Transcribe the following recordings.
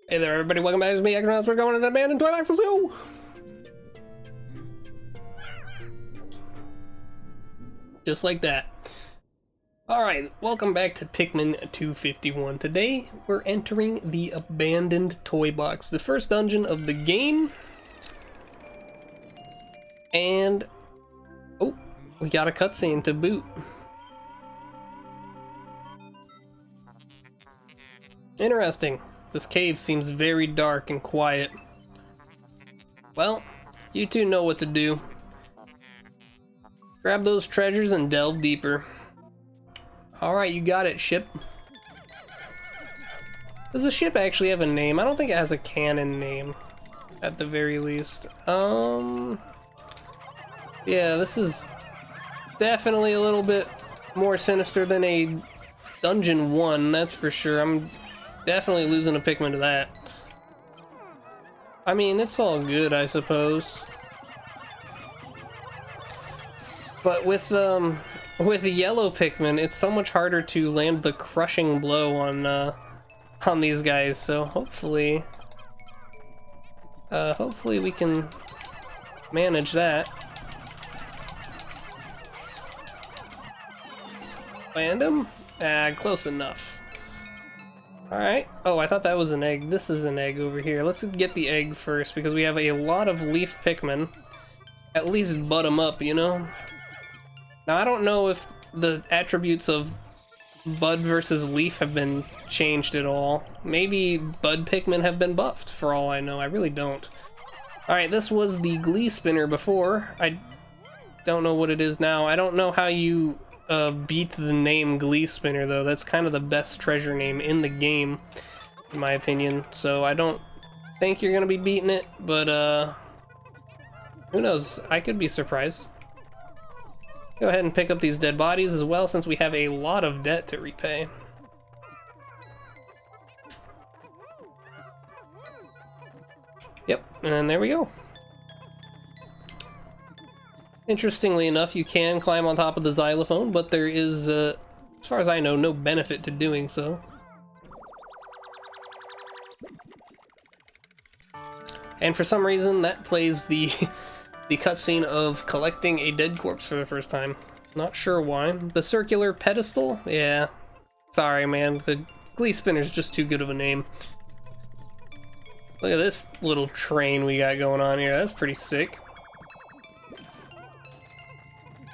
Hey there, everybody. Welcome back to me, Ecronoss. We're going to an abandoned toy box. Let's go! Just like that. Alright, welcome back to Pikmin 251. Today, we're entering the abandoned toy box, the first dungeon of the game. And, oh, we got a cutscene to boot. Interesting. This cave seems very dark and quiet. Well, you two know what to do. Grab those treasures and delve deeper. Alright, you got it, ship. Does the ship actually have a name? I don't think it has a canon name, at the very least. Yeah, this is definitely a little bit more sinister than a Dungeon 1, that's for sure. I'm definitely losing a Pikmin to that. I mean, it's all good, I suppose. But with the yellow Pikmin, it's so much harder to land the crushing blow on these guys. So hopefully we can manage that. Land him? Close enough. Alright. Oh, I thought that was an egg. This is an egg over here. Let's get the egg first, because we have a lot of leaf Pikmin. At least butt them up, you know? Now, I don't know if the attributes of Bud versus Leaf have been changed at all. Maybe Bud Pikmin have been buffed, for all I know. I really don't. Alright, this was the Glee Spinner before. I don't know what it is now. I don't know how you beat the name Glee Spinner, though. That's kind of the best treasure name in the game, in my opinion. So I don't think you're gonna be beating it, but who knows? I could be surprised. Go ahead and pick up these dead bodies as well, since we have a lot of debt to repay. Yep, and there we go. Interestingly enough, you can climb on top of the xylophone, but there is, as far as I know, no benefit to doing so. And for some reason, that plays the cutscene of collecting a dead corpse for the first time. Not sure why. The circular pedestal? Yeah. Sorry, man. The Glee Spinner's just too good of a name. Look at this little train we got going on here. That's pretty sick.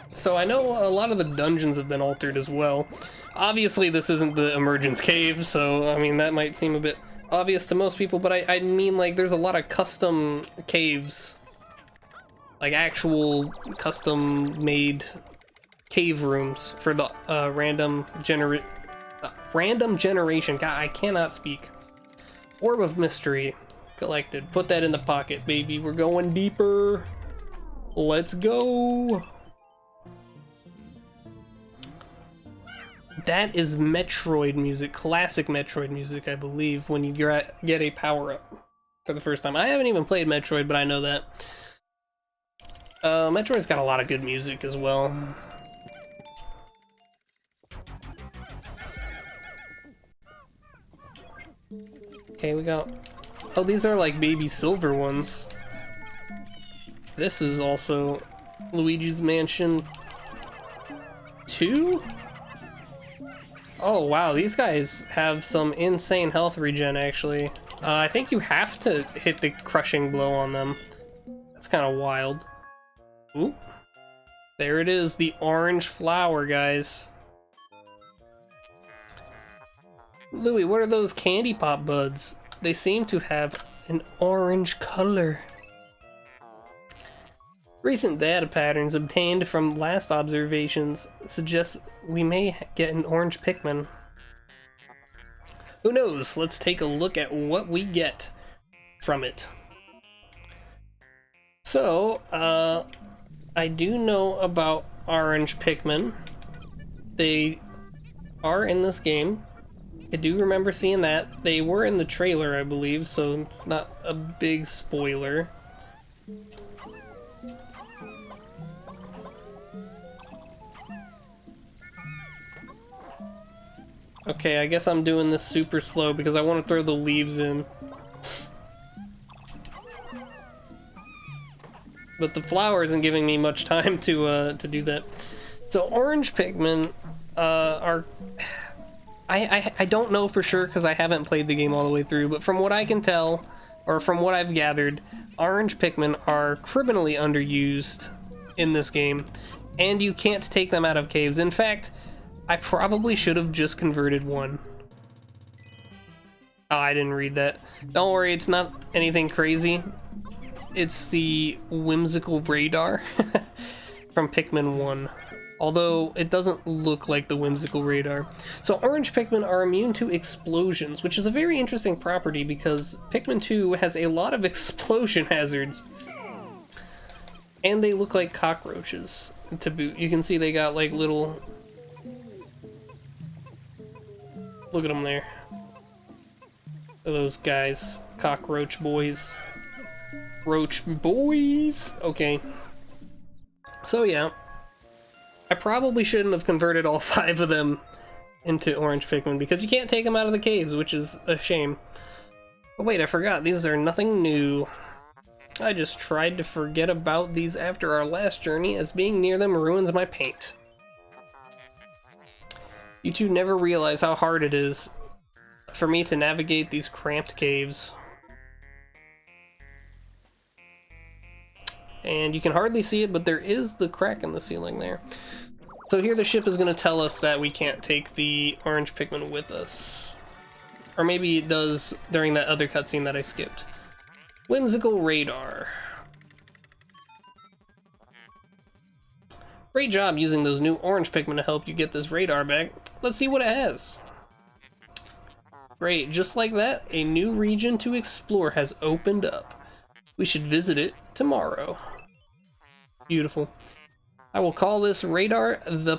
So I know a lot of the dungeons have been altered as well. Obviously, this isn't the Emergence Cave, so, I mean, that might seem a bit obvious to most people, but I mean, like, there's a lot of custom caves. Like actual custom-made cave rooms for the random generation. God, I cannot speak. Orb of Mystery collected. Put that in the pocket, baby. We're going deeper. Let's go. That is Metroid music, classic Metroid music, I believe, when you get a power-up for the first time. I haven't even played Metroid, but I know that. Metroid's got a lot of good music as well. Okay, we got... Oh, these are like baby silver ones. This is also Luigi's Mansion 2? Oh, wow, these guys have some insane health regen, actually. I think you have to hit the crushing blow on them. That's kind of wild. Ooh. There it is, the orange flower, guys. Louie, what are those candy pop buds? They seem to have an orange color. Recent data patterns obtained from last observations suggest we may get an orange Pikmin. Who knows? Let's take a look at what we get from it. So, I do know about orange Pikmin. They are in this game. I do remember seeing that. They were in the trailer, I believe, so it's not a big spoiler. Okay, I guess I'm doing this super slow because I want to throw the leaves in. But the flower isn't giving me much time to do that. So orange Pikmin are... I don't know for sure because I haven't played the game all the way through, but from what I can tell, or from what I've gathered, orange Pikmin are criminally underused in this game, and you can't take them out of caves. In fact, I probably should have just converted one. Oh, I didn't read that. Don't worry, it's not anything crazy. It's the whimsical radar from Pikmin 1. Although it doesn't look like the whimsical radar. So orange Pikmin are immune to explosions, which is a very interesting property because Pikmin 2 has a lot of explosion hazards. And they look like cockroaches to boot. You can see they got like little... Look at them there. Those guys. Cockroach boys. Roach boys! Okay. So yeah. I probably shouldn't have converted all 5 of them into orange Pikmin because you can't take them out of the caves, which is a shame. But wait, I forgot. These are nothing new. I just tried to forget about these after our last journey, as being near them ruins my paint. You two never realize how hard it is for me to navigate these cramped caves. And you can hardly see it, but there is the crack in the ceiling there. So here the ship is going to tell us that we can't take the orange Pikmin with us. Or maybe it does during that other cutscene that I skipped. Whimsical radar. Great job using those new orange Pikmin to help you get this radar back. Let's see what it has. Great, just like that, a new region to explore has opened up. We should visit it tomorrow. Beautiful. I will call this radar the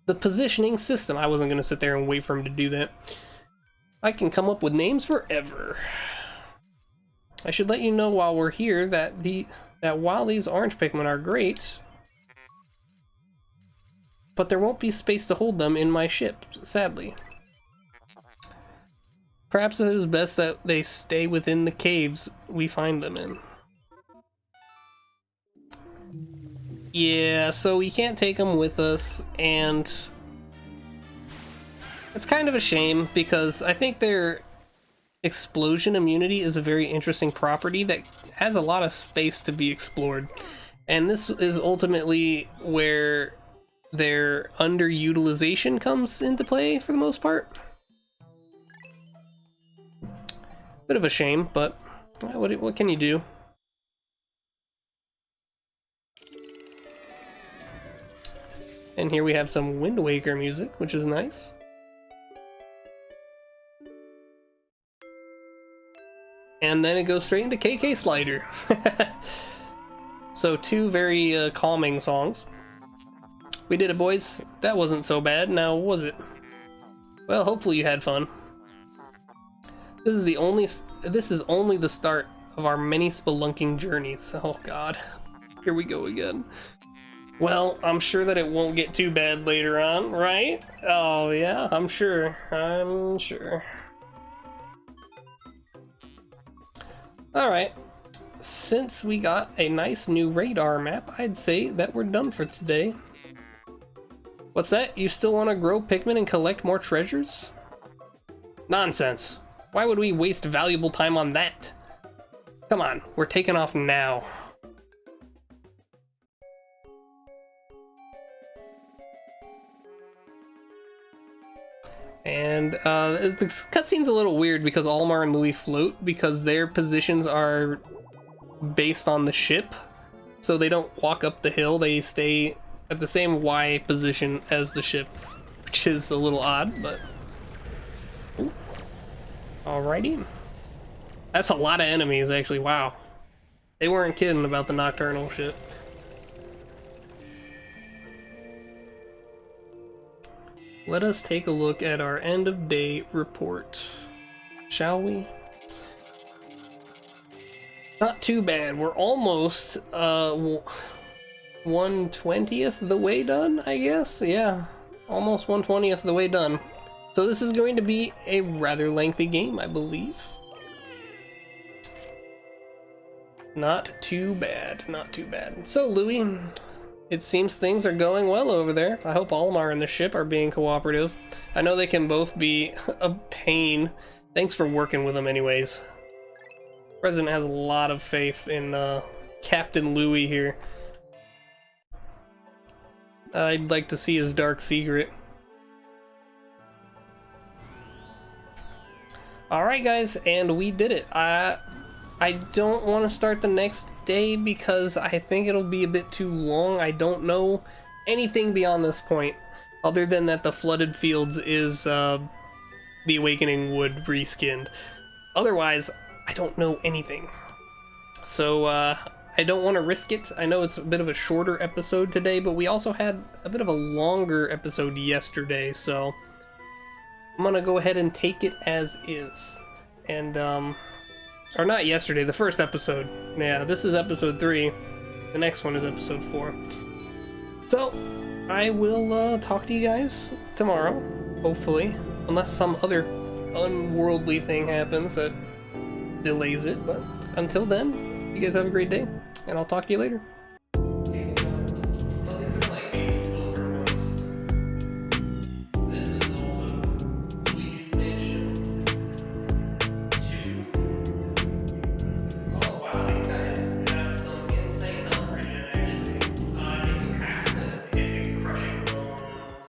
positioning system. I wasn't going to sit there and wait for him to do that. I can come up with names forever. I should let you know while we're here that while these orange Pikmin are great, but there won't be space to hold them in my ship, sadly. Perhaps it is best that they stay within the caves we find them in. Yeah, so we can't take them with us, and it's kind of a shame because I think their explosion immunity is a very interesting property that has a lot of space to be explored. And this is ultimately where their underutilization comes into play for the most part. Bit of a shame, but what can you do? And here we have some Wind Waker music, which is nice. And then it goes straight into KK Slider. So 2 very calming songs. We did it, boys. That wasn't so bad, now was it? Well, hopefully you had fun. This is only the start of our many spelunking journeys. Oh god. Here we go again. Well, I'm sure that it won't get too bad later on, right? Oh yeah, I'm sure. I'm sure. Alright. Since we got a nice new radar map, I'd say that we're done for today. What's that? You still want to grow Pikmin and collect more treasures? Nonsense. Why would we waste valuable time on that? Come on, we're taking off now. And the cutscene's a little weird because Olimar and Louis float because their positions are based on the ship. So they don't walk up the hill, they stay at the same Y position as the ship, which is a little odd, but... Ooh. Alrighty. That's a lot of enemies, actually, wow. They weren't kidding about the nocturnal shit. Let us take a look at our end of day report, shall we? Not too bad. We're almost 1/20th the way done, I guess. Yeah, almost 1/20th the way done. So this is going to be a rather lengthy game, I believe. Not too bad, not too bad. So Louis, it seems things are going well over there. I hope Olimar and the ship are being cooperative. I know they can both be a pain. Thanks for working with them anyways. President has a lot of faith in Captain Louis here. I'd like to see his dark secret. Alright guys, and we did it. I don't want to start the next day because I think it'll be a bit too long. I don't know anything beyond this point, other than that the Flooded Fields is the Awakening Wood reskinned. Otherwise, I don't know anything. So, I don't want to risk it. I know it's a bit of a shorter episode today, but we also had a bit of a longer episode yesterday, so I'm gonna go ahead and take it as is. And, or not yesterday, the first episode. Yeah, this is episode 3. The next one is episode 4. So, I will talk to you guys tomorrow, hopefully. Unless some other unworldly thing happens that delays it. But until then, you guys have a great day, and I'll talk to you later.